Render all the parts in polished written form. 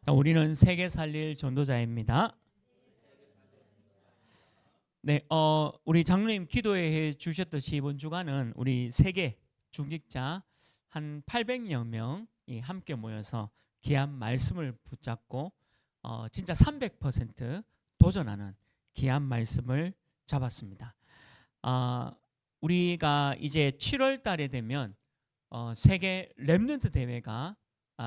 우리는 세계 살릴 전도자입니다. 네, 우리 장로님 기도해 주셨듯이 이번 주간은 우리 세계 중직자 한 800여 명이 함께 모여서 귀한 말씀을 붙잡고 진짜 300% 도전하는 귀한 말씀을 잡았습니다. 우리가 이제 7월 달에 되면 세계 렘넌트 대회가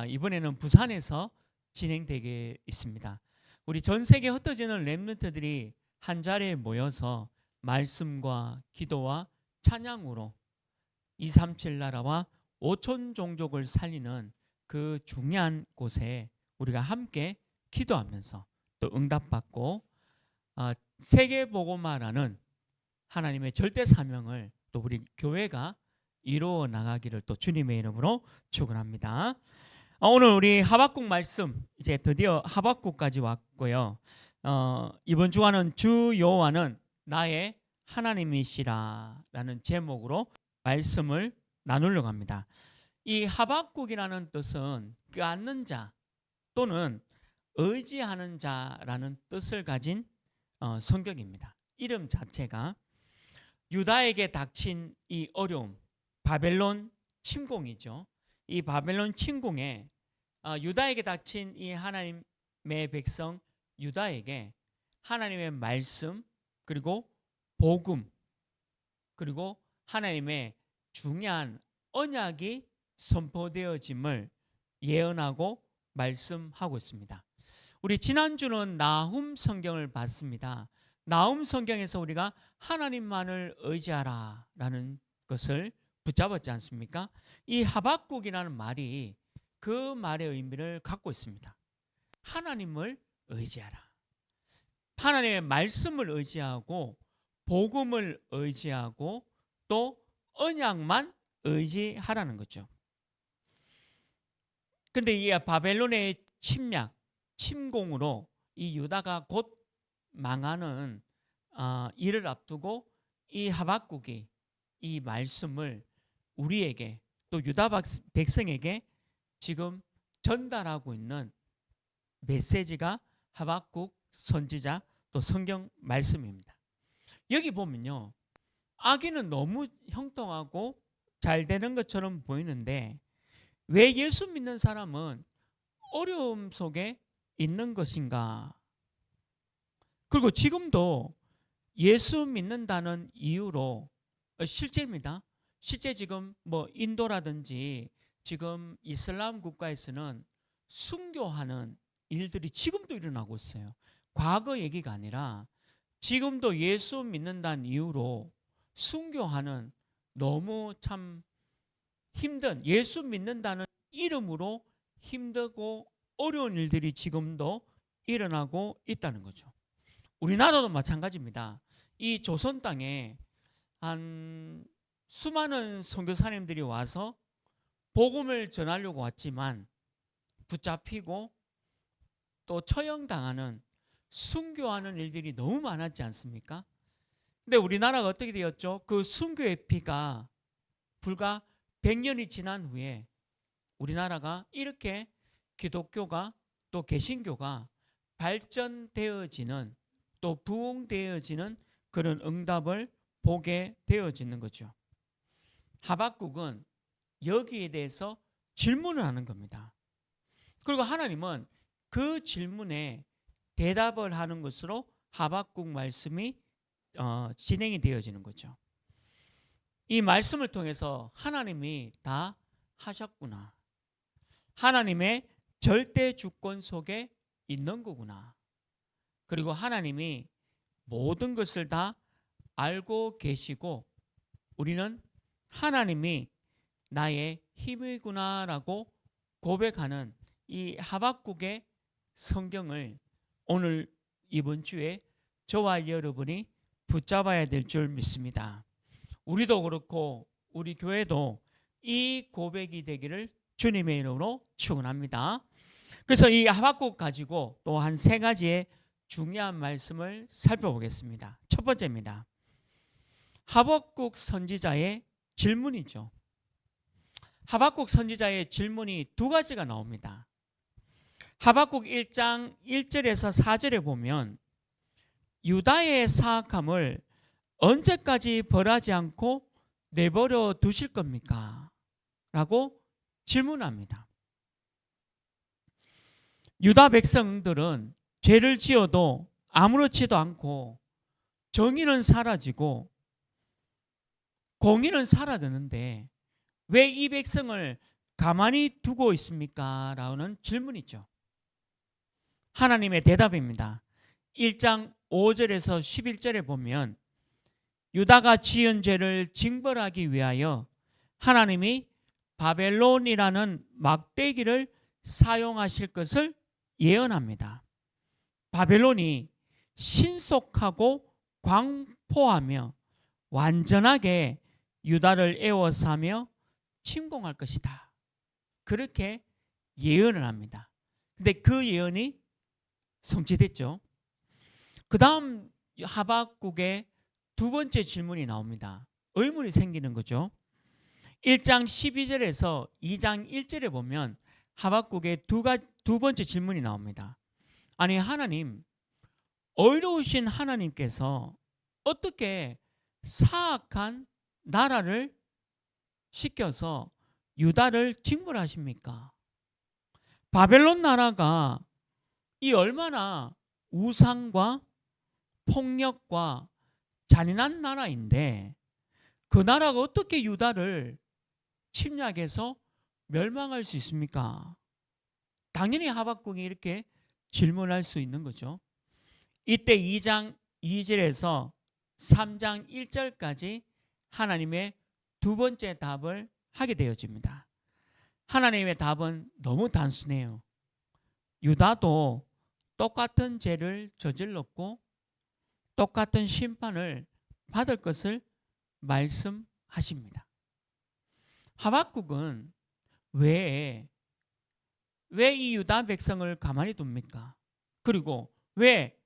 이번에는 부산에서 진행되게 있습니다. 우리 전 세계 흩어지는 렘넌트들이 한 자리에 모여서 말씀과 기도와 찬양으로 237 나라와 5천 종족을 살리는 그 중요한 곳에 우리가 함께 기도하면서 또 응답받고 세계복음화라는 하나님의 절대 사명을 또 우리 교회가 이루어 나가기를 또 주님의 이름으로 축원합니다. 오늘 우리 하박국 말씀 이제 드디어 하박국까지 왔고요. 이번 주간은 주 여호와는 나의 하나님이시라라는 제목으로 말씀을 나누려고 합니다. 이 하박국이라는 뜻은 껴안는 자 또는 의지하는 자라는 뜻을 가진 성격입니다. 이름 자체가 유다에게 닥친 이 어려움, 바벨론 침공이죠. 이 바벨론 침공에 유다에게 닥친 이 하나님의 백성 유다에게 하나님의 말씀 그리고 복음 그리고 하나님의 중요한 언약이 선포되어짐을 예언하고 말씀하고 있습니다. 우리 지난주는 나훔 성경을 봤습니다. 나훔 성경에서 우리가 하나님만을 의지하라라는 것을 붙잡았지 않습니까? 이 하박국이라는 말이 그 말의 의미를 갖고 있습니다. 하나님을 의지하라. 하나님의 말씀을 의지하고 복음을 의지하고 또 언약만 의지하라는 거죠. 근데 이 바벨론의 침략, 침공으로 이 유다가 곧 망하는 이를 앞두고 이 하박국이 이 말씀을 우리에게 또 유다 백성에게 지금 전달하고 있는 메시지가 하박국 선지자 또 성경 말씀입니다. 여기 보면요, 아기는 너무 형통하고 잘 되는 것처럼 보이는데 왜 예수 믿는 사람은 어려움 속에 있는 것인가? 그리고 지금도 예수 믿는다는 이유로 실제입니다. 실제 지금 뭐 인도라든지 지금 이슬람 국가에서는 순교하는 일들이 지금도 일어나고 있어요. 과거 얘기가 아니라 지금도 예수 믿는다는 이유로 순교하는 너무 참 힘든 예수 믿는다는 이름으로 힘들고 어려운 일들이 지금도 일어나고 있다는 거죠. 우리나라도 마찬가지입니다. 이 조선 땅에 한 수많은 선교사님들이 와서 복음을 전하려고 왔지만 붙잡히고 또 처형당하는 순교하는 일들이 너무 많았지 않습니까? 근데 우리나라가 어떻게 되었죠? 그 순교의 피가 불과 100년이 지난 후에 우리나라가 이렇게 기독교가 또 개신교가 발전되어지는 또 부흥되어지는 그런 응답을 보게 되어지는 거죠. 하박국은 여기에 대해서 질문을 하는 겁니다. 그리고 하나님은 그 질문에 대답을 하는 것으로 하박국 말씀이 진행이 되어지는 거죠. 이 말씀을 통해서 하나님이 다 하셨구나. 하나님의 절대 주권 속에 있는 거구나. 그리고 하나님이 모든 것을 다 알고 계시고 우리는 하나님이 나의 힘이구나라고 고백하는 이 하박국의 성경을 오늘 이번 주에 저와 여러분이 붙잡아야 될 줄 믿습니다. 우리도 그렇고 우리 교회도 이 고백이 되기를 주님의 이름으로 축원합니다. 그래서 이 하박국 가지고 또 한 세 가지의 중요한 말씀을 살펴보겠습니다. 첫 번째입니다. 하박국 선지자의 질문이죠. 하박국 선지자의 질문이 두 가지가 나옵니다. 하박국 1장 1절에서 4절에 보면 유다의 사악함을 언제까지 벌하지 않고 내버려 두실 겁니까? 라고 질문합니다. 유다 백성들은 죄를 지어도 아무렇지도 않고 정의는 사라지고 공의는 사라지는데 왜 이 백성을 가만히 두고 있습니까? 라는 질문이죠. 하나님의 대답입니다. 1장 5절에서 11절에 보면 유다가 지은 죄를 징벌하기 위하여 하나님이 바벨론이라는 막대기를 사용하실 것을 예언합니다. 바벨론이 신속하고 광포하며 완전하게 유다를 에워싸며 침공할 것이다. 그렇게 예언을 합니다. 근데 그 예언이 성취됐죠. 그 다음 하박국의 두 번째 질문이 나옵니다. 의문이 생기는 거죠. 1장 12절에서 2장 1절에 보면 하박국의 두 번째 질문이 나옵니다. 아니 하나님, 어이로우신 하나님께서 어떻게 사악한 나라를 시켜서 유다를 징벌하십니까? 바벨론 나라가 이 얼마나 우상과 폭력과 잔인한 나라인데 그 나라가 어떻게 유다를 침략해서 멸망할 수 있습니까? 당연히 하박국이 이렇게 질문할 수 있는 거죠. 이때 2장 2절에서 3장 1절까지 하나님의 두 번째 답을 하게 되어집니다. 하나님의 답은 너무 단순해요. 유다도 똑같은 죄를 저질렀고 똑같은 심판을 받을 것을 말씀하십니다. 하박국은 왜 이 유다 백성을 가만히 둡니까? 그리고 왜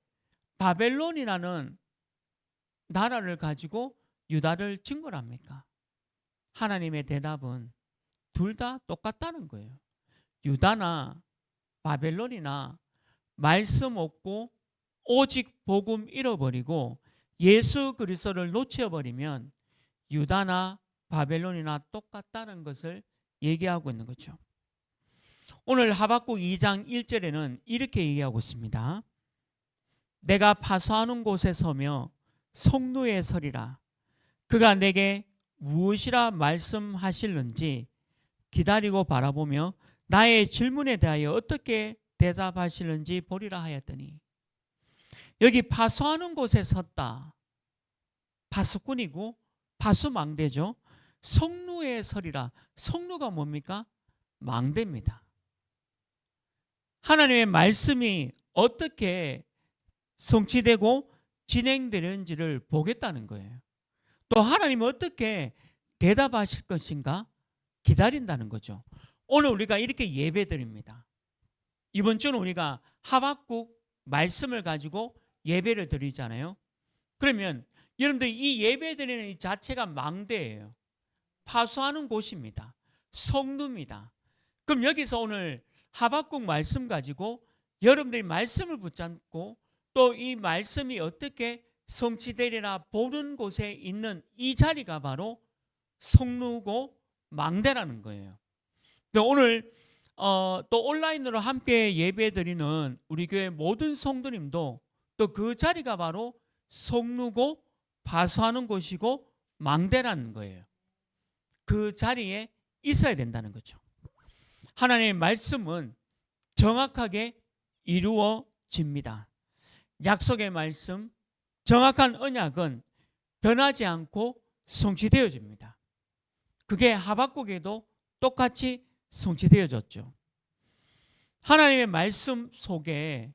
바벨론이라는 나라를 가지고 유다를 징벌합니까? 하나님의 대답은 둘 다 똑같다는 거예요. 유다나 바벨론이나 말씀 없고 오직 복음 잃어버리고 예수 그리스도를 놓쳐버리면 유다나 바벨론이나 똑같다는 것을 얘기하고 있는 거죠. 오늘 하박국 2장 1절에는 이렇게 얘기하고 있습니다. 내가 파수하는 곳에 서며 성루에 서리라. 그가 내게 무엇이라 말씀하실는지 기다리고 바라보며 나의 질문에 대하여 어떻게 대답하실는지 보리라 하였더니, 여기 파수하는 곳에 섰다. 파수꾼이고 파수망대죠. 성루에 서리라. 성루가 뭡니까? 망대입니다. 하나님의 말씀이 어떻게 성취되고 진행되는지를 보겠다는 거예요. 또 하나님은 어떻게 대답하실 것인가 기다린다는 거죠. 오늘 우리가 이렇게 예배드립니다. 이번 주는 우리가 하박국 말씀을 가지고 예배를 드리잖아요. 그러면 여러분들 이 예배드리는 이 자체가 망대예요. 파수하는 곳입니다. 성루입니다. 그럼 여기서 오늘 하박국 말씀 가지고 여러분들이 말씀을 붙잡고 또 이 말씀이 어떻게 성취되리라 보는 곳에 있는 이 자리가 바로 성루고 망대라는 거예요. 오늘 또 온라인으로 함께 예배드리는 우리 교회 모든 성도님도 또 그 자리가 바로 성루고 파수하는 곳이고 망대라는 거예요. 그 자리에 있어야 된다는 거죠. 하나님의 말씀은 정확하게 이루어집니다. 약속의 말씀, 정확한 언약은 변하지 않고 성취되어집니다. 그게 하박국에도 똑같이 성취되어졌죠. 하나님의 말씀 속에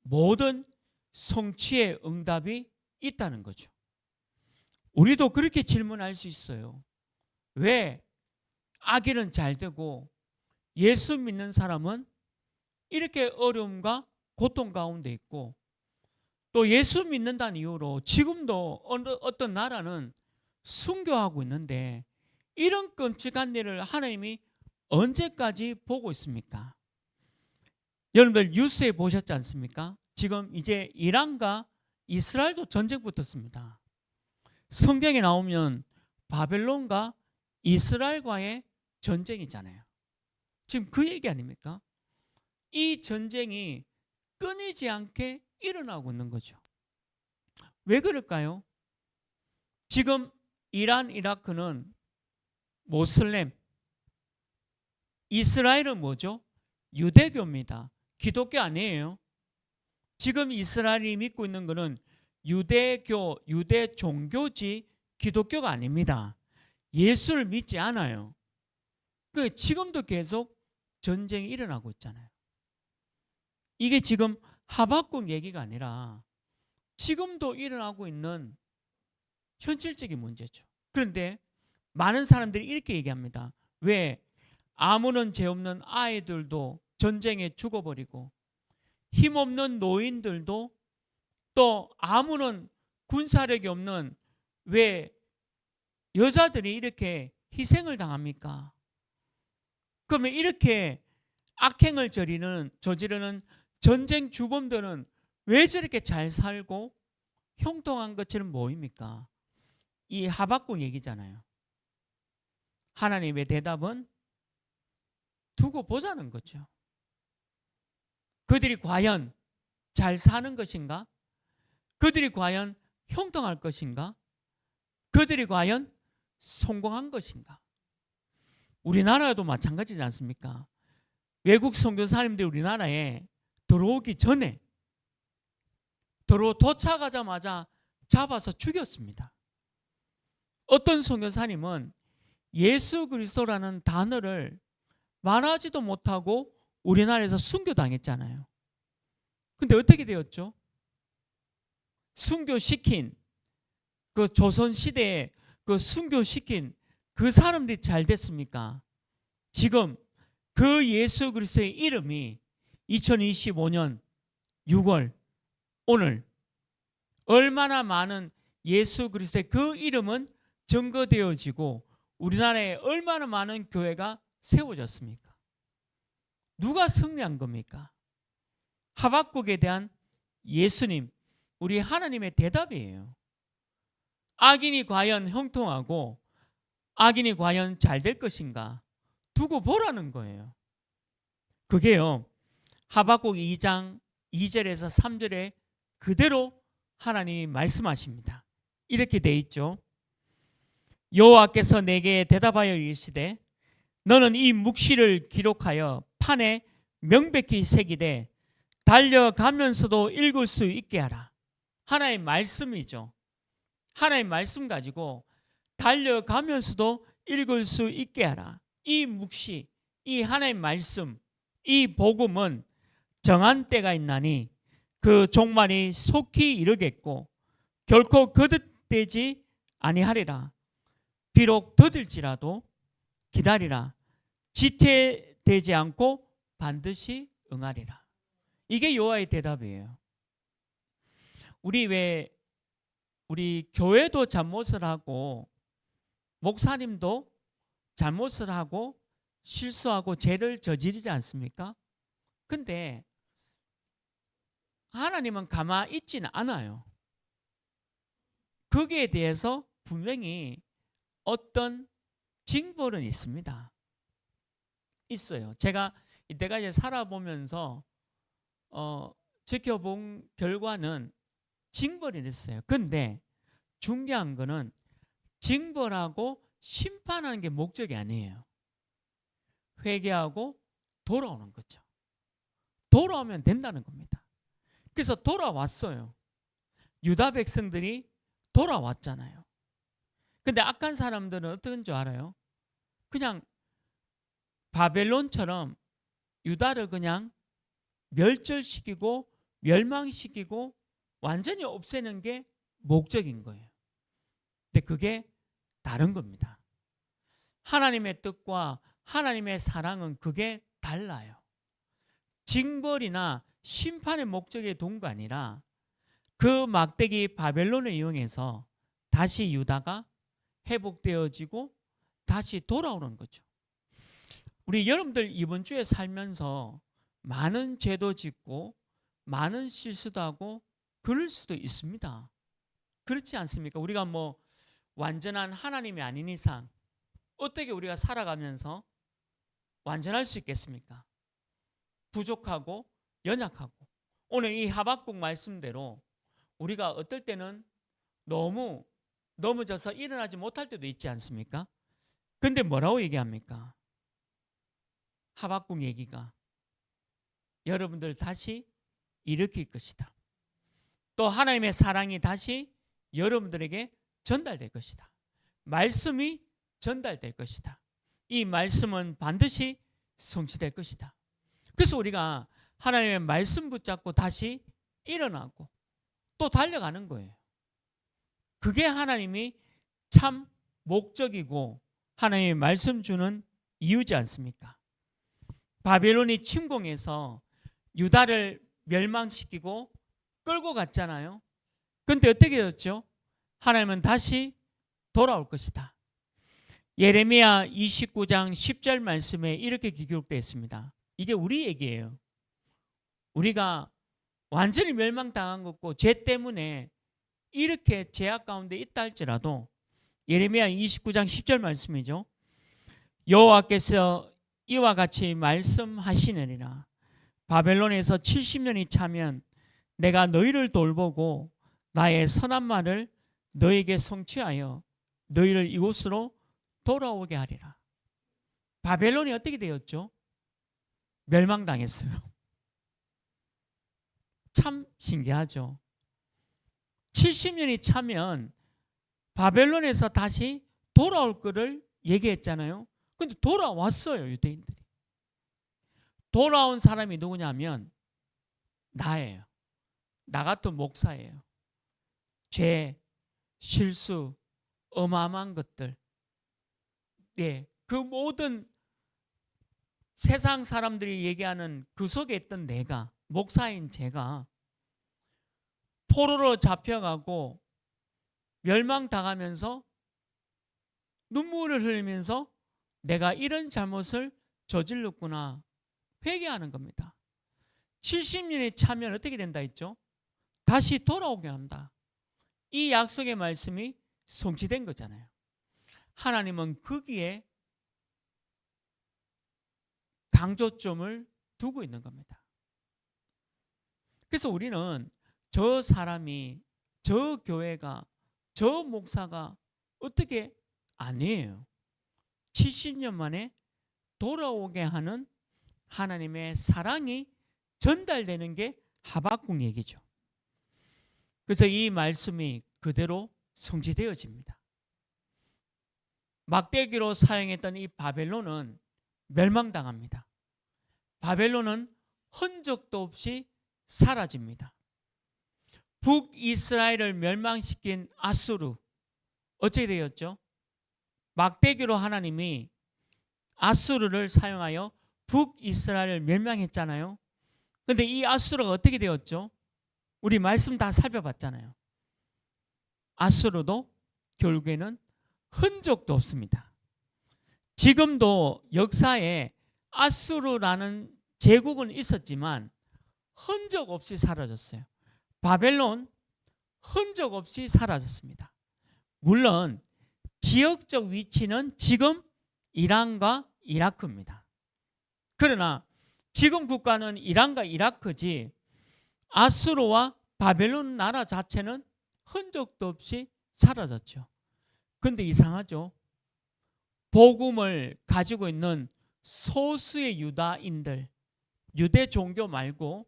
모든 성취의 응답이 있다는 거죠. 우리도 그렇게 질문할 수 있어요. 왜 아기는 잘 되고 예수 믿는 사람은 이렇게 어려움과 고통 가운데 있고 또 예수 믿는다는 이유로 지금도 어떤 나라는 순교하고 있는데 이런 끔찍한 일을 하나님이 언제까지 보고 있습니까? 여러분들 뉴스에 보셨지 않습니까? 지금 이제 이란과 이스라엘도 전쟁 붙었습니다. 성경에 나오면 바벨론과 이스라엘과의 전쟁이잖아요. 지금 그 얘기 아닙니까? 이 전쟁이 끊이지 않게 일어나고 있는 거죠. 왜 그럴까요? 지금 이란, 이라크는 모슬렘, 이스라엘은 뭐죠? 유대교입니다. 기독교 아니에요. 지금 이스라엘이 믿고 있는 것은 유대교, 유대 종교지 기독교가 아닙니다. 예수를 믿지 않아요. 그 지금도 계속 전쟁이 일어나고 있잖아요. 이게 지금 하박국 얘기가 아니라 지금도 일어나고 있는 현실적인 문제죠. 그런데 많은 사람들이 이렇게 얘기합니다. 왜 아무런 죄 없는 아이들도 전쟁에 죽어버리고 힘없는 노인들도 또 아무런 군사력이 없는 왜 여자들이 이렇게 희생을 당합니까? 그러면 이렇게 악행을 저지르는 전쟁 주범들은 왜 저렇게 잘 살고 형통한 것처럼 보입니까? 이 하박국 얘기잖아요. 하나님의 대답은 두고 보자는 거죠. 그들이 과연 잘 사는 것인가? 그들이 과연 형통할 것인가? 그들이 과연 성공한 것인가? 우리나라도 마찬가지지 않습니까? 외국 선교사님들이 우리나라에 들어오기 전에 도착하자마자 잡아서 죽였습니다. 어떤 선교사님은 예수 그리스도라는 단어를 말하지도 못하고 우리나라에서 순교당했잖아요. 근데 어떻게 되었죠? 순교시킨 그 조선시대에 그 순교시킨 그 사람들이 잘 됐습니까? 지금 그 예수 그리스도의 이름이 2025년 6월 오늘 얼마나 많은 예수 그리스도의 그 이름은 증거되어지고 우리나라에 얼마나 많은 교회가 세워졌습니까? 누가 승리한 겁니까? 하박국에 대한 예수님, 우리 하나님의 대답이에요. 악인이 과연 형통하고 악인이 과연 잘 될 것인가? 두고 보라는 거예요. 그게요. 하박국 2장 2절에서 3절에 그대로 하나님이 말씀하십니다. 이렇게 돼 있죠. 여호와께서 내게 대답하여 이르시되 너는 이 묵시를 기록하여 판에 명백히 새기되 달려가면서도 읽을 수 있게 하라. 하나의 말씀이죠. 하나의 말씀 가지고 달려가면서도 읽을 수 있게 하라. 이 묵시, 이 하나의 말씀, 이 복음은 정한 때가 있나니 그 종말이 속히 이르겠고 결코 거듭되지 아니하리라. 비록 더딜지라도 기다리라. 지체되지 않고 반드시 응하리라. 이게 여호와의 대답이에요. 우리 교회도 잘못을 하고 목사님도 잘못을 하고 실수하고 죄를 저지르지 않습니까? 근데 하나님은 가만히 있지는 않아요. 거기에 대해서 분명히 어떤 징벌은 있습니다. 있어요. 제가 이때까지 살아보면서 지켜본 결과는 징벌이 있어요. 근데 중요한 거는 징벌하고 심판하는 게 목적이 아니에요. 회개하고 돌아오는 거죠. 돌아오면 된다는 겁니다. 그래서 돌아왔어요. 유다 백성들이 돌아왔잖아요. 근데 악한 사람들은 어떤 줄 알아요? 그냥 바벨론처럼 유다를 그냥 멸절시키고 멸망시키고 완전히 없애는 게 목적인 거예요. 근데 그게 다른 겁니다. 하나님의 뜻과 하나님의 사랑은 그게 달라요. 징벌이나 심판의 목적에 둔 거 아니라 그 막대기 바벨론을 이용해서 다시 유다가 회복되어지고 다시 돌아오는 거죠. 우리 여러분들 이번 주에 살면서 많은 죄도 짓고 많은 실수도 하고 그럴 수도 있습니다. 그렇지 않습니까? 우리가 뭐 완전한 하나님이 아닌 이상 어떻게 우리가 살아가면서 완전할 수 있겠습니까? 부족하고 연약하고. 오늘 이 하박국 말씀대로 우리가 어떨 때는 너무 넘어져서 일어나지 못할 때도 있지 않습니까? 근데 뭐라고 얘기합니까? 하박국 얘기가 여러분들 다시 일으킬 것이다. 또 하나님의 사랑이 다시 여러분들에게 전달될 것이다. 말씀이 전달될 것이다. 이 말씀은 반드시 성취될 것이다. 그래서 우리가 하나님의 말씀 붙잡고 다시 일어나고 또 달려가는 거예요. 그게 하나님이 참 목적이고 하나님의 말씀 주는 이유지 않습니까? 바벨론이 침공해서 유다를 멸망시키고 끌고 갔잖아요. 그런데 어떻게 되었죠? 하나님은 다시 돌아올 것이다. 예레미야 29장 10절 말씀에 이렇게 기록되어 있습니다. 이게 우리 얘기예요. 우리가 완전히 멸망당한 것고 죄 때문에 이렇게 죄악 가운데 있다 할지라도 예레미야 29장 10절 말씀이죠. 여호와께서 이와 같이 말씀하시느니라. 바벨론에서 70년이 차면 내가 너희를 돌보고 나의 선한 말을 너에게 성취하여 너희를 이곳으로 돌아오게 하리라. 바벨론이 어떻게 되었죠? 멸망당했어요. 참 신기하죠. 70년이 차면 바벨론에서 다시 돌아올 거를 얘기했잖아요. 근데 돌아왔어요, 유대인들이. 돌아온 사람이 누구냐면 나예요. 나 같은 목사예요. 죄, 실수, 어마어마한 것들. 네, 그 모든 세상 사람들이 얘기하는 그 속에 있던 내가, 목사인 제가 포로로 잡혀가고 멸망당하면서 눈물을 흘리면서 내가 이런 잘못을 저질렀구나 회개하는 겁니다. 70년이 차면 어떻게 된다 했죠? 다시 돌아오게 한다. 이 약속의 말씀이 성취된 거잖아요. 하나님은 거기에 강조점을 두고 있는 겁니다. 그래서 우리는 저 사람이, 저 교회가, 저 목사가 어떻게 아니에요. 70년 만에 돌아오게 하는 하나님의 사랑이 전달되는 게 하박국 얘기죠. 그래서 이 말씀이 그대로 성취되어집니다. 막대기로 사용했던 이 바벨론은 멸망당합니다. 바벨론은 흔적도 없이 사라집니다. 북이스라엘을 멸망시킨 아수르 어떻게 되었죠? 막대기로 하나님이 아수르를 사용하여 북이스라엘을 멸망했잖아요. 그런데 이 아수르가 어떻게 되었죠? 우리 말씀 다 살펴봤잖아요. 아수르도 결국에는 흔적도 없습니다. 지금도 역사에 아수르라는 제국은 있었지만 흔적 없이 사라졌어요. 바벨론 흔적 없이 사라졌습니다. 물론 지역적 위치는 지금 이란과 이라크입니다. 그러나 지금 국가는 이란과 이라크지 아수르와 바벨론 나라 자체는 흔적도 없이 사라졌죠. 그런데 이상하죠. 복음을 가지고 있는 소수의 유다인들, 유대 종교 말고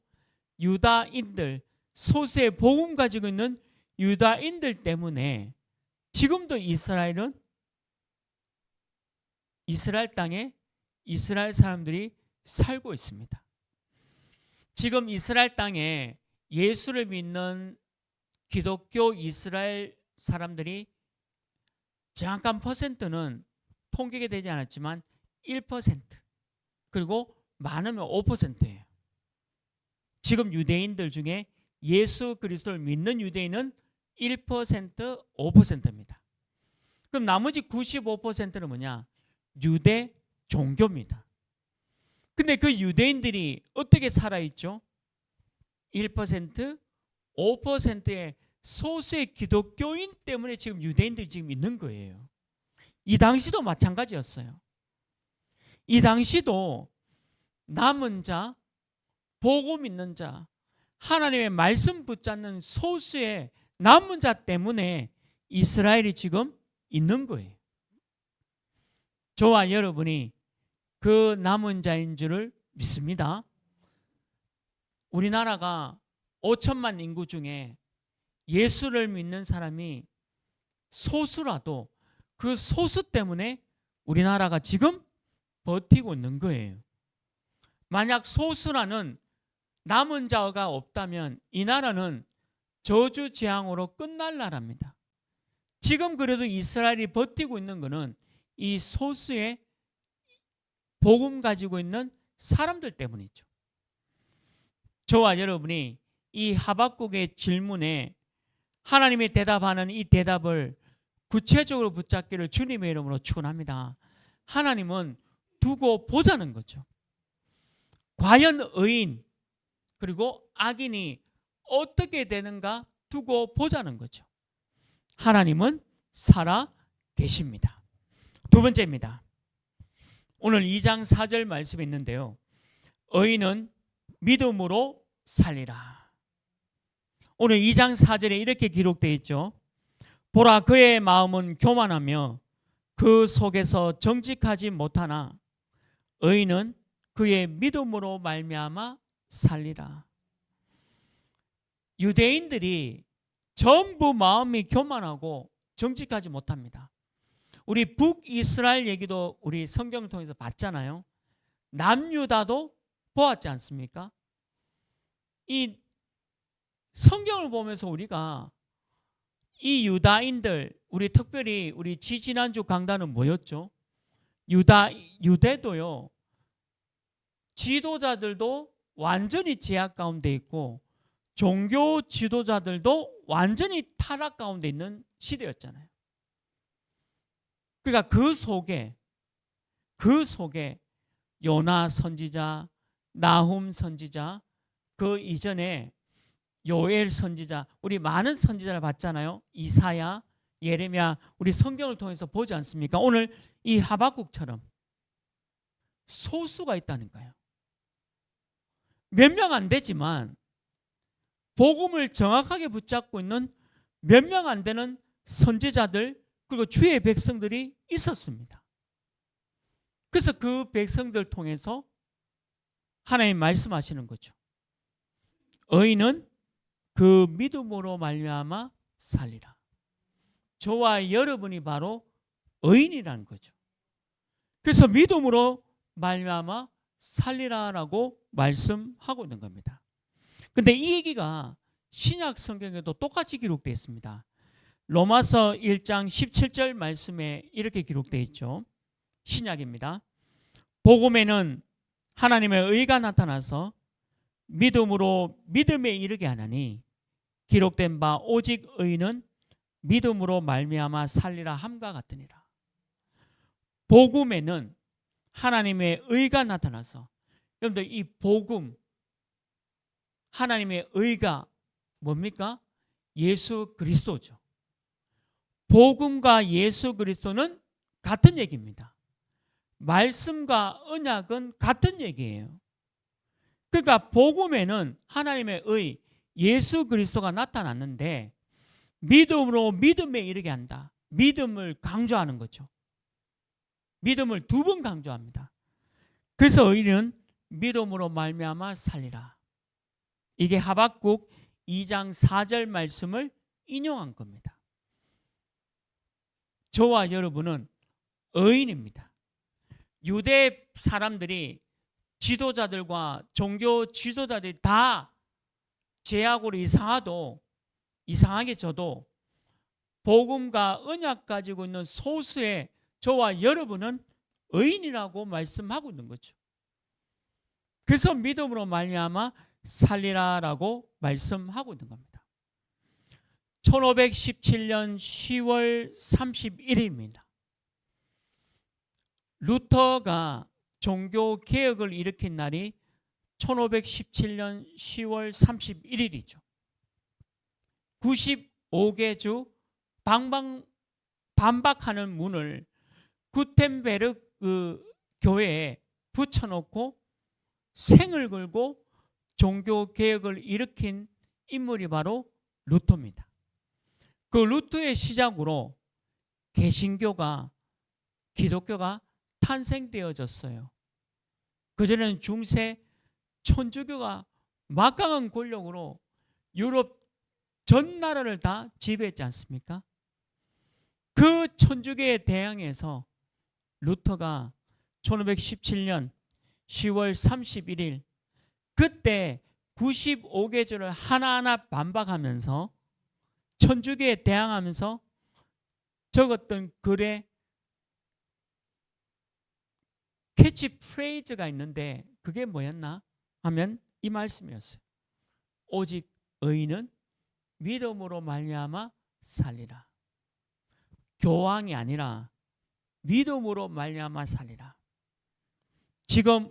유다인들, 소수의 복음 가지고 있는 유다인들 때문에 지금도 이스라엘은 이스라엘 땅에 이스라엘 사람들이 살고 있습니다. 지금 이스라엘 땅에 예수를 믿는 기독교 이스라엘 사람들이 정확한 퍼센트는 통계가 되지 않았지만 1% 그리고 많으면 5%예요. 지금 유대인들 중에 예수 그리스도를 믿는 유대인은 1%, 5%입니다. 그럼 나머지 95%는 뭐냐? 유대 종교입니다. 근데 그 유대인들이 어떻게 살아있죠? 1%, 5%의 소수의 기독교인 때문에 지금 유대인들이 지금 있는 거예요. 이 당시도 마찬가지였어요. 이 당시도 남은 자, 복음 있는 자, 하나님의 말씀 붙잡는 소수의 남은 자 때문에 이스라엘이 지금 있는 거예요. 저와 여러분이 그 남은 자인 줄을 믿습니다. 우리나라가 5천만 인구 중에 예수를 믿는 사람이 소수라도 그 소수 때문에 우리나라가 지금 버티고 있는 거예요. 만약 소수라는 남은 자가 없다면 이 나라는 저주재앙으로 끝날 나라입니다. 지금 그래도 이스라엘이 버티고 있는 것은 이 소수의 복음 가지고 있는 사람들 때문이죠. 저와 여러분이 이 하박국의 질문에 하나님이 대답하는 이 대답을 구체적으로 붙잡기를 주님의 이름으로 축원합니다. 하나님은 두고 보자는 거죠. 과연 의인 그리고 악인이 어떻게 되는가 두고 보자는 거죠. 하나님은 살아 계십니다. 두 번째입니다. 오늘 2장 4절 말씀이 있는데요. 의인은 믿음으로 살리라. 오늘 2장 4절에 이렇게 기록되어 있죠. 보라, 그의 마음은 교만하며 그 속에서 정직하지 못하나 의인은 그의 믿음으로 말미암아 살리라. 유대인들이 전부 마음이 교만하고 정직하지 못합니다. 우리 북이스라엘 얘기도 우리 성경을 통해서 봤잖아요. 남유다도 보았지 않습니까? 이 성경을 보면서 우리가 이 유다인들, 우리 특별히 우리 지지난주 강단은 뭐였죠? 유대도요, 지도자들도 완전히 제약 가운데 있고 종교 지도자들도 완전히 타락 가운데 있는 시대였잖아요. 그러니까 그 속에 요나 선지자, 나훔 선지자, 그 이전에 요엘 선지자, 우리 많은 선지자를 봤잖아요. 이사야, 예레미야, 우리 성경을 통해서 보지 않습니까? 오늘 이 하박국처럼 소수가 있다니까요. 몇 명 안 되지만 복음을 정확하게 붙잡고 있는 몇 명 안 되는 선지자들 그리고 주의 백성들이 있었습니다. 그래서 그 백성들 통해서 하나님 말씀하시는 거죠. 의인은 그 믿음으로 말미암아 살리라. 저와 여러분이 바로 의인이라는 거죠. 그래서 믿음으로 말미암아 살리라라고 말씀하고 있는 겁니다. 근데 이 얘기가 신약 성경에도 똑같이 기록되어 있습니다. 로마서 1장 17절 말씀에 이렇게 기록되어 있죠. 신약입니다. 복음에는 하나님의 의가 나타나서 믿음으로 믿음에 이르게 하나니 기록된 바 오직 의인은 믿음으로 말미암아 살리라 함과 같으니라. 복음에는 하나님의 의가 나타나서, 여러분들 이 복음, 하나님의 의가 뭡니까? 예수 그리스도죠. 복음과 예수 그리스도는 같은 얘기입니다. 말씀과 언약은 같은 얘기예요. 그러니까 복음에는 하나님의 의, 예수 그리스도가 나타났는데 믿음으로 믿음에 이르게 한다. 믿음을 강조하는 거죠. 믿음을 두 번 강조합니다. 그래서 의인은 믿음으로 말미암아 살리라. 이게 하박국 2장 4절 말씀을 인용한 겁니다. 저와 여러분은 의인입니다. 유대 사람들이 지도자들과 종교 지도자들이 다 죄악으로 이상하게 져도 복음과 언약 가지고 있는 소수의 저와 여러분은 의인이라고 말씀하고 있는 거죠. 그래서 믿음으로 말미암아 살리라라고 말씀하고 있는 겁니다. 1517년 10월 31일입니다. 루터가 종교 개혁을 일으킨 날이 1517년 10월 31일이죠. 95개 주 반박하는 문을 구텐베르크 교회에 붙여놓고 생을 걸고 종교 개혁을 일으킨 인물이 바로 루터입니다. 그 루터의 시작으로 개신교가, 기독교가 탄생되어졌어요. 그전에는 중세 천주교가 막강한 권력으로 유럽 전 나라를 다 지배했지 않습니까? 그 천주교에 대항해서 루터가 1517년 10월 31일 그때 95개조를 하나하나 반박하면서 천주교에 대항하면서 적었던 글에 캐치프레이즈가 있는데 그게 뭐였나 하면 이 말씀이었어요. 오직 의인은 믿음으로 말미암아 살리라. 교황이 아니라 믿음으로 말미암아 살리라. 지금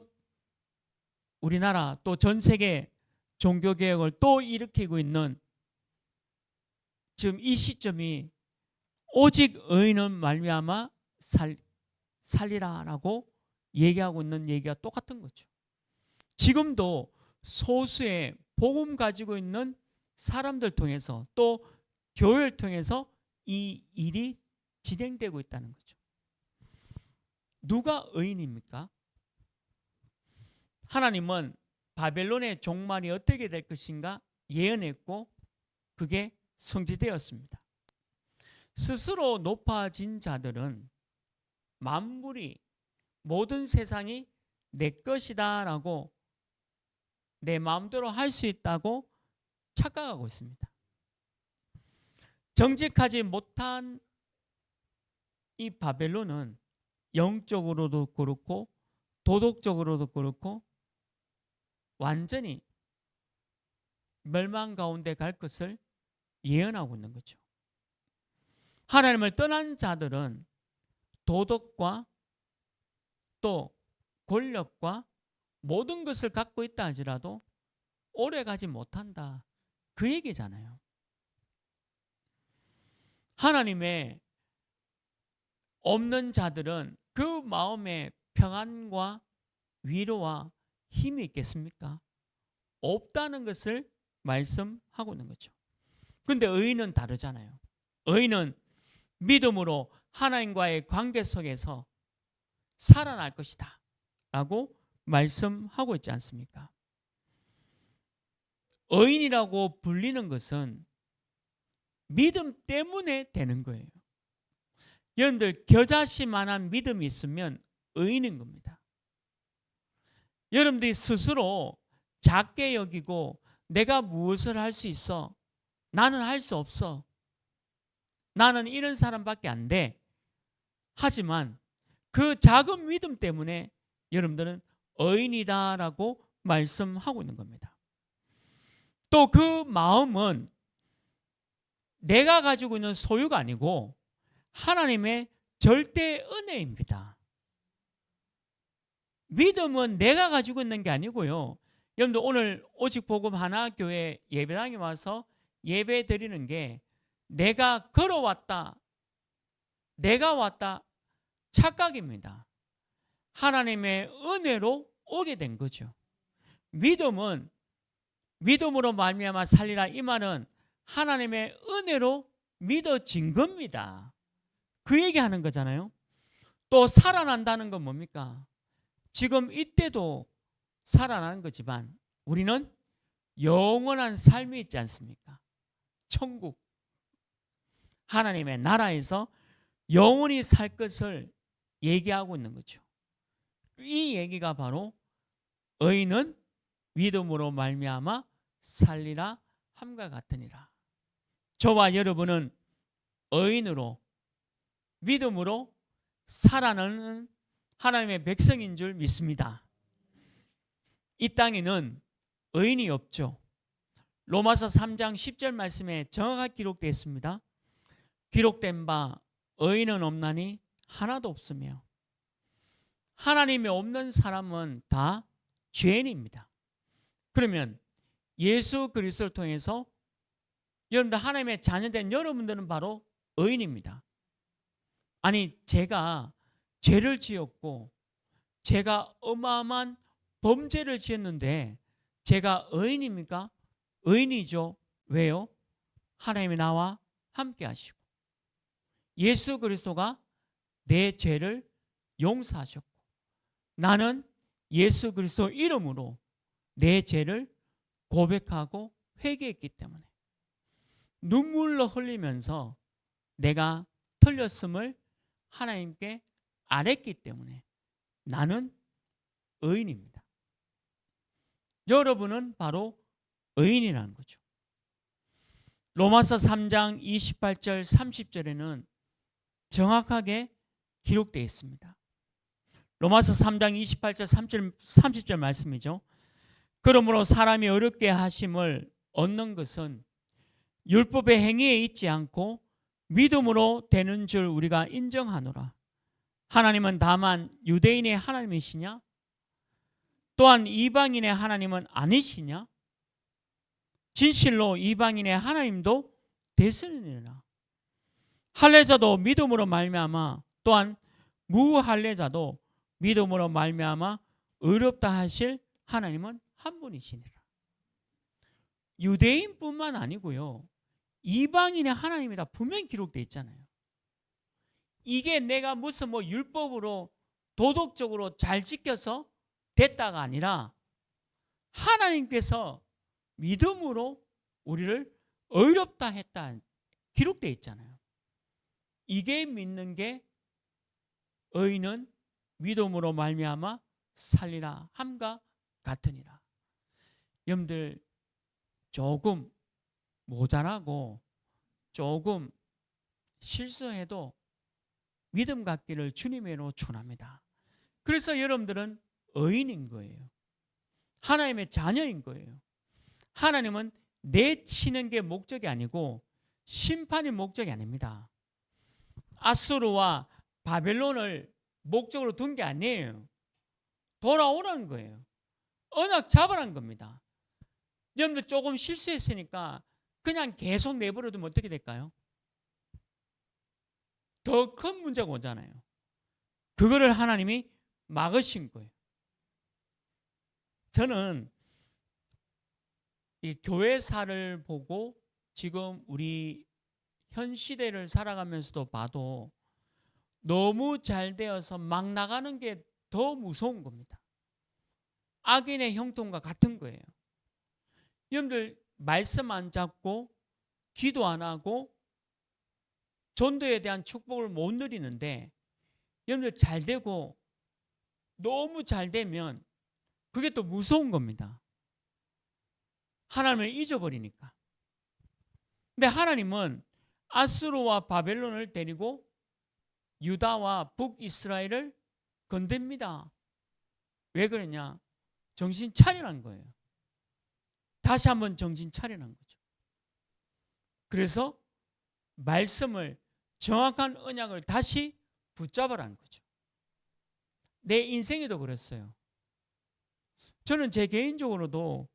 우리나라 또 전 세계 종교개혁을 또 일으키고 있는 지금 이 시점이 오직 의인은 말미암아 살리라라고 얘기하고 있는 얘기가 똑같은 거죠. 지금도 소수의 복음 가지고 있는 사람들 통해서 또 교회를 통해서 이 일이 진행되고 있다는 거죠. 누가 의인입니까? 하나님은 바벨론의 종말이 어떻게 될 것인가 예언했고 그게 성취되었습니다. 스스로 높아진 자들은 만물이 모든 세상이 내 것이다 라고 내 마음대로 할 수 있다고 착각하고 있습니다. 정직하지 못한 이 바벨론은 영적으로도 그렇고 도덕적으로도 그렇고 완전히 멸망 가운데 갈 것을 예언하고 있는 거죠. 하나님을 떠난 자들은 도덕과 또 권력과 모든 것을 갖고 있다 하지라도 오래 가지 못한다. 그 얘기잖아요. 하나님의 없는 자들은 그 마음에 평안과 위로와 힘이 있겠습니까? 없다는 것을 말씀하고 있는 거죠. 그런데 의인은 다르잖아요. 의인은 믿음으로 하나님과의 관계 속에서 살아날 것이다 라고 말씀하고 있지 않습니까? 의인이라고 불리는 것은 믿음 때문에 되는 거예요. 여러분들 겨자씨만한 믿음이 있으면 의인인 겁니다. 여러분들이 스스로 작게 여기고 내가 무엇을 할 수 있어? 나는 할 수 없어. 나는 이런 사람밖에 안 돼. 하지만 그 작은 믿음 때문에 여러분들은 의인이다라고 말씀하고 있는 겁니다. 또 그 마음은 내가 가지고 있는 소유가 아니고 하나님의 절대 은혜입니다. 믿음은 내가 가지고 있는 게 아니고요. 여러분들 오늘 오직 복음 하나 교회 예배당에 와서 예배 드리는 게 내가 걸어왔다, 내가 왔다 착각입니다. 하나님의 은혜로 오게 된 거죠. 믿음은 믿음으로 말미암아 살리라 이 말은 하나님의 은혜로 믿어진 겁니다. 그 얘기하는 거잖아요. 또 살아난다는 건 뭡니까? 지금 이때도 살아나는 거지만 우리는 영원한 삶이 있지 않습니까? 천국, 하나님의 나라에서 영원히 살 것을 얘기하고 있는 거죠. 이 얘기가 바로 의인은 믿음으로 말미암아 살리라 함과 같으니라. 저와 여러분은 의인으로 믿음으로 살아가는 하나님의 백성인 줄 믿습니다. 이 땅에는 의인이 없죠. 로마서 3장 10절 말씀에 정확하게 기록되어 있습니다. 기록된 바 의인은 없나니 하나도 없으며 하나님이 없는 사람은 다 죄인입니다. 그러면 예수 그리스도를 통해서 여러분들 하나님의 자녀된 여러분들은 바로 의인입니다. 아니 제가 죄를 지었고 제가 어마어마한 범죄를 지었는데 제가 의인입니까? 의인이죠. 왜요? 하나님이 나와 함께 하시고 예수 그리스도가 내 죄를 용서하셨고 나는 예수 그리스도 이름으로 내 죄를 고백하고 회개했기 때문에 눈물로 흘리면서 내가 틀렸음을 하나님께 알았기 때문에 나는 의인입니다. 여러분은 바로 의인이라는 거죠. 로마서 3장 28절 30절에는 정확하게 기록되어 있습니다. 로마서 3장 28절 30절 말씀이죠. 그러므로 사람이 어렵게 하심을 얻는 것은 율법의 행위에 있지 않고 믿음으로 되는 줄 우리가 인정하노라. 하나님은 다만 유대인의 하나님이시냐? 또한 이방인의 하나님은 아니시냐? 진실로 이방인의 하나님도 되시느니라. 할례자도 믿음으로 말미암아 또한 무할례자도 믿음으로 말미암아 의롭다 하실 하나님은 한 분이시니라. 유대인뿐만 아니고요. 이방인의 하나님이다 분명히 기록되어 있잖아요. 이게 내가 무슨 율법으로 도덕적으로 잘 지켜서 됐다가 아니라 하나님께서 믿음으로 우리를 의롭다 했다 기록되어 있잖아요. 이게 믿는 게 의인은 믿음으로 말미암아 살리라 함과 같으니라. 여러분들 조금 모자라고 조금 실수해도 믿음 갖기를 주님으로 축원합니다. 그래서 여러분들은 의인인 거예요. 하나님의 자녀인 거예요. 하나님은 내치는 게 목적이 아니고 심판이 목적이 아닙니다. 아수르와 바벨론을 목적으로 둔 게 아니에요. 돌아오라는 거예요. 언약 잡으라는 겁니다. 여러분들 조금 실수했으니까 그냥 계속 내버려두면 어떻게 될까요? 더 큰 문제가 오잖아요. 그거를 하나님이 막으신 거예요. 저는 이 교회사를 보고 지금 우리 현 시대를 살아가면서도 봐도 너무 잘 되어서 막 나가는 게 더 무서운 겁니다. 악인의 형통과 같은 거예요. 여러분들 말씀 안 잡고 기도 안 하고 전도에 대한 축복을 못 누리는데 여러분들 잘 되고 너무 잘 되면 그게 또 무서운 겁니다. 하나님을 잊어버리니까. 근데 하나님은 아수르와 바벨론을 데리고 유다와 북이스라엘을 건듭니다. 왜 그러냐? 정신 차리라는 거예요. 다시 한번 정신 차리라는 거죠. 그래서 말씀을 정확한 언약을 다시 붙잡으라는 거죠. 내 인생에도 그랬어요. 저는 제 개인적으로도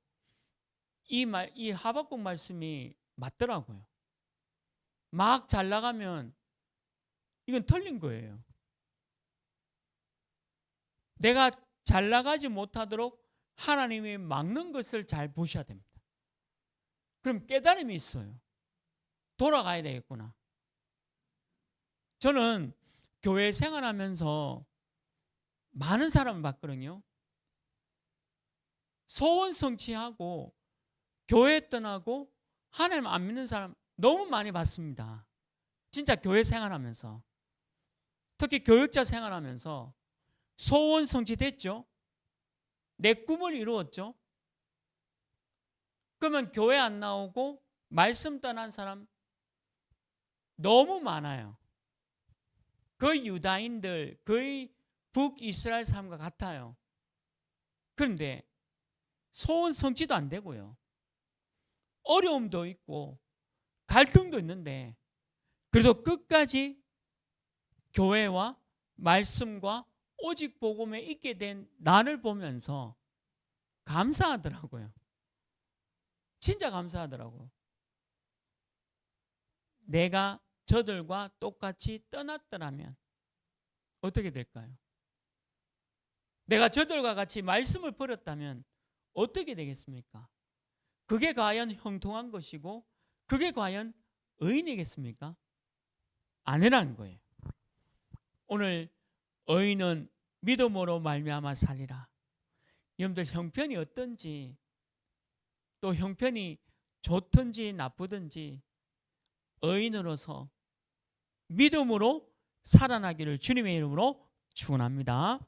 이 하박국 말씀이 맞더라고요. 막 잘 나가면 이건 틀린 거예요. 내가 잘 나가지 못하도록 하나님이 막는 것을 잘 보셔야 됩니다. 그럼 깨달음이 있어요. 돌아가야 되겠구나. 저는 교회 생활하면서 많은 사람을 봤거든요. 소원 성취하고 교회 떠나고 하나님 안 믿는 사람 너무 많이 봤습니다. 진짜 교회 생활하면서. 특히 교육자 생활하면서 소원 성취됐죠? 내 꿈을 이루었죠? 그러면 교회 안 나오고 말씀 떠난 사람 너무 많아요. 거의 유다인들, 거의 북이스라엘 사람과 같아요. 그런데 소원 성취도 안 되고요. 어려움도 있고 갈등도 있는데 그래도 끝까지 교회와 말씀과 오직 복음에 있게 된 나를 보면서 감사하더라고요. 진짜 감사하더라고요. 내가 저들과 똑같이 떠났더라면 어떻게 될까요? 내가 저들과 같이 말씀을 버렸다면 어떻게 되겠습니까? 그게 과연 형통한 것이고 그게 과연 의인이겠습니까? 아니라는 거예요. 오늘 의인은 믿음으로 말미암아 살리라. 여러분들 형편이 어떤지, 또 형편이 좋든지 나쁘든지 의인으로서 믿음으로 살아나기를 주님의 이름으로 축원합니다.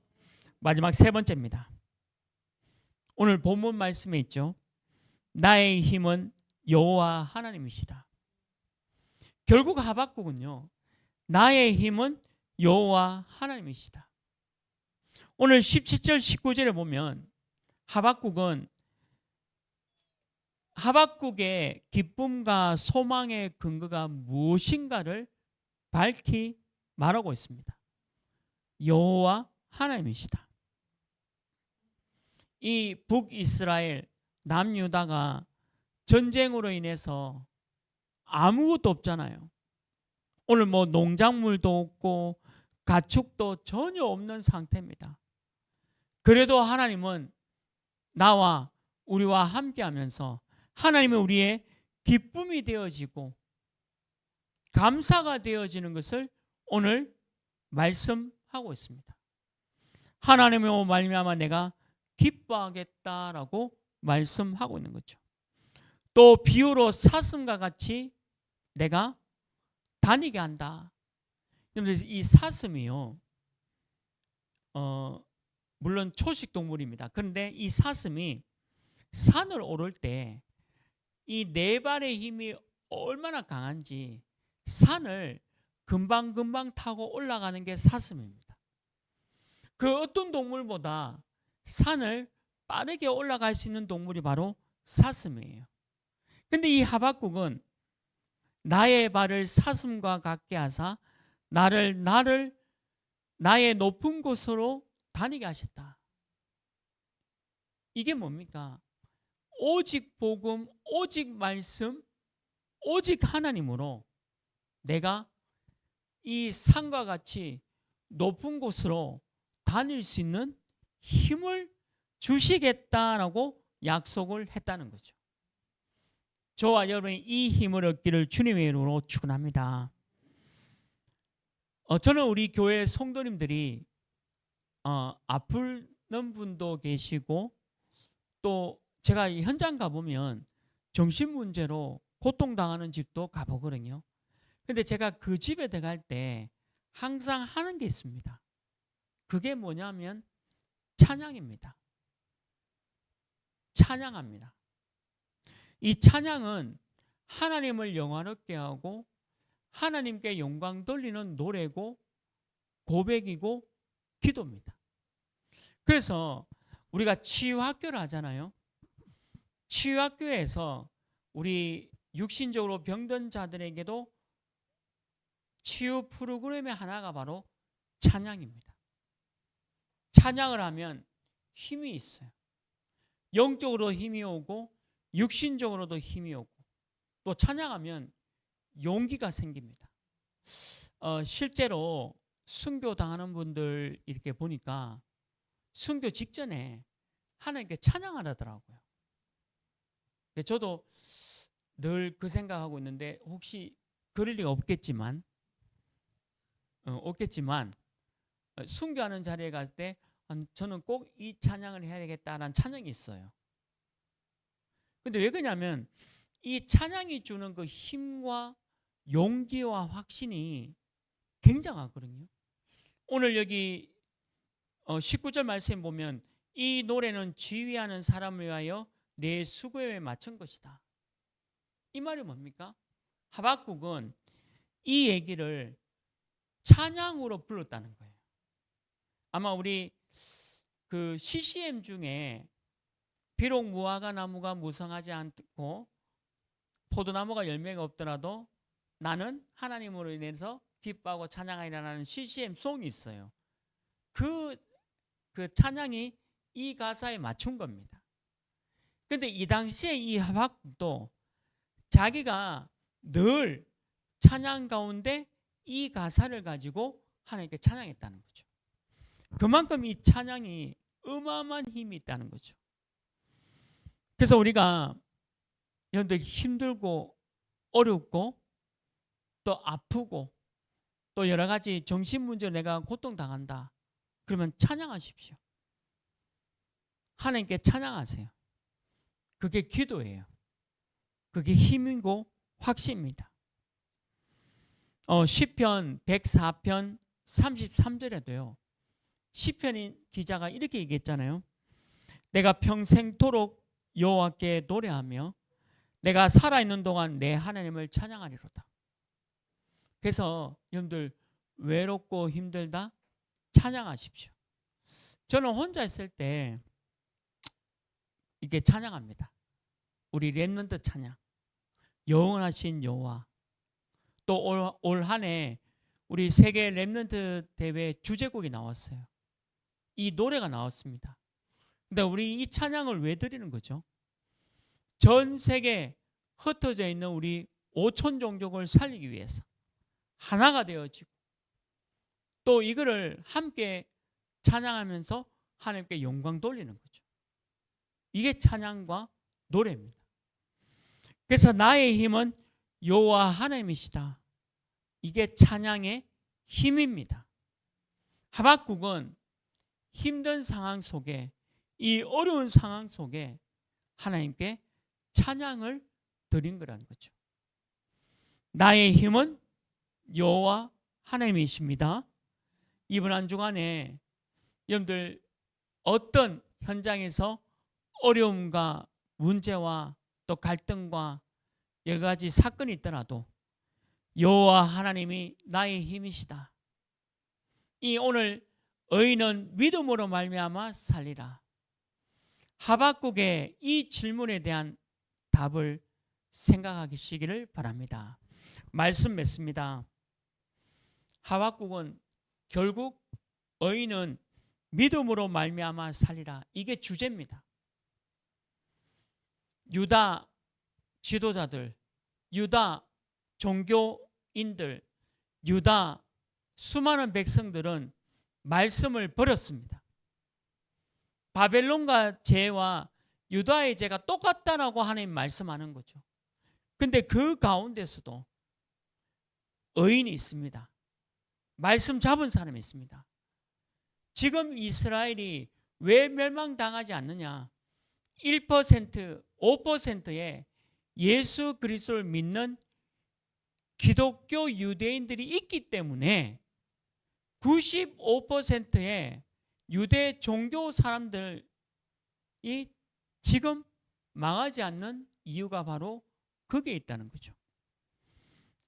마지막 세 번째입니다. 오늘 본문 말씀에 있죠. 나의 힘은 여호와 하나님이시다. 결국 하박국은요, 나의 힘은 여호와 하나님이시다. 오늘 17절 19절에 보면 하박국의 기쁨과 소망의 근거가 무엇인가를 밝히 말하고 있습니다. 여호와 하나님이시다. 이 북이스라엘 남유다가 전쟁으로 인해서 아무것도 없잖아요. 오늘 뭐 농작물도 없고 가축도 전혀 없는 상태입니다. 그래도 하나님은 나와 우리와 함께 하면서 하나님은 우리의 기쁨이 되어지고 감사가 되어지는 것을 오늘 말씀하고 있습니다. 하나님의 말미암아 내가 기뻐하겠다라고 말씀하고 있는 거죠. 또 비유로 사슴과 같이 내가 다니게 한다. 이 사슴이요, 물론 초식 동물입니다. 그런데 이 사슴이 산을 오를 때 이 네 발의 힘이 얼마나 강한지 산을 금방금방 타고 올라가는 게 사슴입니다. 그 어떤 동물보다 산을 빠르게 올라갈 수 있는 동물이 바로 사슴이에요. 근데 이 하박국은 나의 발을 사슴과 같게 하사 나의 높은 곳으로 다니게 하셨다. 이게 뭡니까? 오직 복음, 오직 말씀, 오직 하나님으로 내가 이 산과 같이 높은 곳으로 다닐 수 있는 힘을 주시겠다라고 약속을 했다는 거죠. 저와 여러분이 이 힘을 얻기를 주님의 이름으로 축원합니다. 저는 우리 교회 성도님들이 아프는 분도 계시고 또 제가 현장 가보면 정신 문제로 고통당하는 집도 가보거든요. 근데 제가 그 집에 들어갈 때 항상 하는 게 있습니다. 그게 뭐냐면 찬양입니다. 찬양합니다. 이 찬양은 하나님을 영화롭게 하고 하나님께 영광 돌리는 노래고 고백이고 기도입니다. 그래서 우리가 치유학교를 하잖아요. 치유학교에서 우리 육신적으로 병든 자들에게도 치유 프로그램의 하나가 바로 찬양입니다. 찬양을 하면 힘이 있어요. 영적으로 힘이 오고 육신적으로도 힘이 오고 또 찬양하면 용기가 생깁니다. 실제로 순교 당하는 분들 이렇게 보니까 순교 직전에 하나님께 찬양하더라고요. 저도 늘 그 생각하고 있는데 혹시 그럴 리가 없겠지만 순교하는 자리에 갈 때 저는 꼭 이 찬양을 해야 되겠다라는 찬양이 있어요. 근데 왜 그러냐면 이 찬양이 주는 그 힘과 용기와 확신이 굉장하거든요. 오늘 여기 19절 말씀 보면 이 노래는 지휘하는 사람을 위하여 내 수고에 맞춘 것이다. 이 말이 뭡니까? 하박국은 이 얘기를 찬양으로 불렀다는 거예요. 아마 우리 그 CCM 중에 비록 무화과 나무가 무성하지 않고 포도나무가 열매가 없더라도 나는 하나님으로 인해서 기뻐하고 찬양하리라는 CCM 송이 있어요. 그 찬양이 이 가사에 맞춘 겁니다. 근데 이 당시에 이 하박국도 자기가 늘 찬양 가운데 이 가사를 가지고 하나님께 찬양했다는 거죠. 그만큼 이 찬양이 어마어마한 힘이 있다는 거죠. 그래서 우리가 여러분들 힘들고 어렵고 또 아프고 또 여러 가지 정신 문제로 내가 고통당한다. 그러면 찬양하십시오. 하나님께 찬양하세요. 그게 기도예요. 그게 힘이고 확신입니다. 시편 104편 33절에도요. 시편 기자가 이렇게 얘기했잖아요. 내가 평생토록 여호와께 노래하며 내가 살아있는 동안 내 하나님을 찬양하리로다. 그래서 여러분들 외롭고 힘들다 찬양하십시오. 저는 혼자 있을 때 이게 찬양합니다. 우리 렘넌트 찬양, 영원하신 여호와. 또 올 한 해 우리 세계 렘넌트 대회 주제곡이 나왔어요. 이 노래가 나왔습니다. 근데 우리 이 찬양을 왜 드리는 거죠? 전 세계 흩어져 있는 우리 5천 종족을 살리기 위해서 하나가 되어지고 또 이거를 함께 찬양하면서 하나님께 영광 돌리는 거죠. 이게 찬양과 노래입니다. 그래서 나의 힘은 여호와 하나님이시다. 이게 찬양의 힘입니다. 하박국은 힘든 상황 속에 이 어려운 상황 속에 하나님께 찬양을 드린 거라는 거죠. 나의 힘은 여호와 하나님이십니다. 이번 한 주간에 여러분들 어떤 현장에서 어려움과 문제와 또 갈등과 여러 가지 사건이 있더라도 여호와 하나님이 나의 힘이시다. 이 오늘 의인은 믿음으로 말미암아 살리라. 하박국의 이 질문에 대한 답을 생각하시기를 바랍니다. 말씀 맺습니다. 하박국은 결국 의인은 믿음으로 말미암아 살리라. 이게 주제입니다. 유다 지도자들, 유다 종교인들, 유다 수많은 백성들은 말씀을 버렸습니다. 바벨론과 죄와 유다의 죄가 똑같다라고 하나님 말씀하는 거죠. 근데 그 가운데서도 의인이 있습니다. 말씀 잡은 사람이 있습니다. 지금 이스라엘이 왜 멸망당하지 않느냐? 1%, 5%의 예수 그리스도를 믿는 기독교 유대인들이 있기 때문에 95%의 유대 종교 사람들이 지금 망하지 않는 이유가 바로 거기에 있다는 거죠.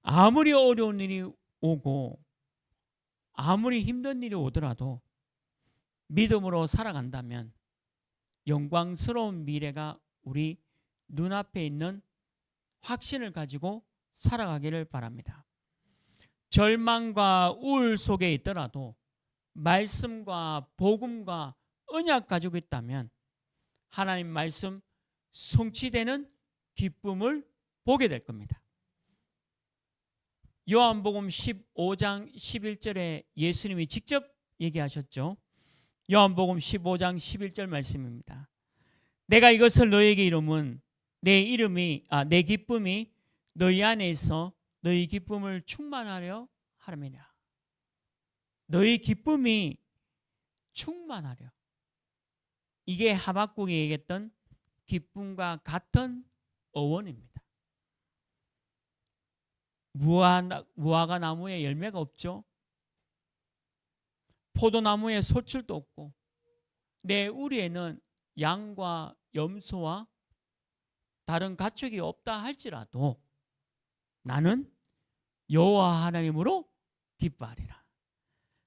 아무리 어려운 일이 오고 아무리 힘든 일이 오더라도 믿음으로 살아간다면 영광스러운 미래가 우리 눈앞에 있는 확신을 가지고 살아가기를 바랍니다. 절망과 우울 속에 있더라도 말씀과 복음과 언약 가지고 있다면 하나님 말씀 성취되는 기쁨을 보게 될 겁니다. 요한복음 15장 11절에 예수님이 직접 얘기하셨죠. 요한복음 15장 11절 말씀입니다. 내가 이것을 너에게 이름은 내 기쁨이 너희 안에 있어 너희 기쁨을 충만하려 함이라. 너희 기쁨이 충만하려. 이게 하박국이 얘기했던 기쁨과 같은 어원입니다. 무화과 나무에 열매가 없죠. 포도나무에 소출도 없고 내 우리에는 양과 염소와 다른 가축이 없다 할지라도 나는 여호와 하나님으로 기뻐하리라.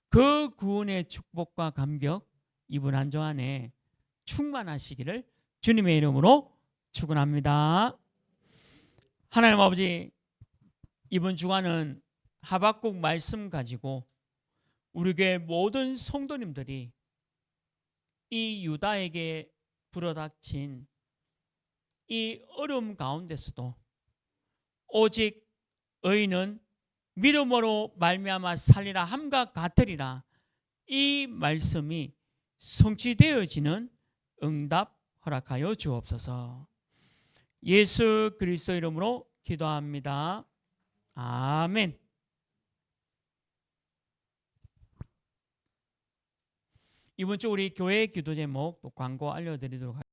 그 구원의 축복과 감격 이번 한 주 안에 충만하시기를 주님의 이름으로 축원합니다. 하나님 아버지, 이번 주간은 하박국 말씀 가지고 우리 교회 모든 성도님들이 이 유다에게 불어닥친 이 어려움 가운데서도 오직 의인은 믿음으로 말미암아 살리라 함과 같으리라, 이 말씀이 성취되어지는 응답 허락하여 주옵소서. 예수 그리스도 이름으로 기도합니다. 아멘. 이번 주 우리 교회 기도 제목 또 광고 알려드리도록 하겠습니다.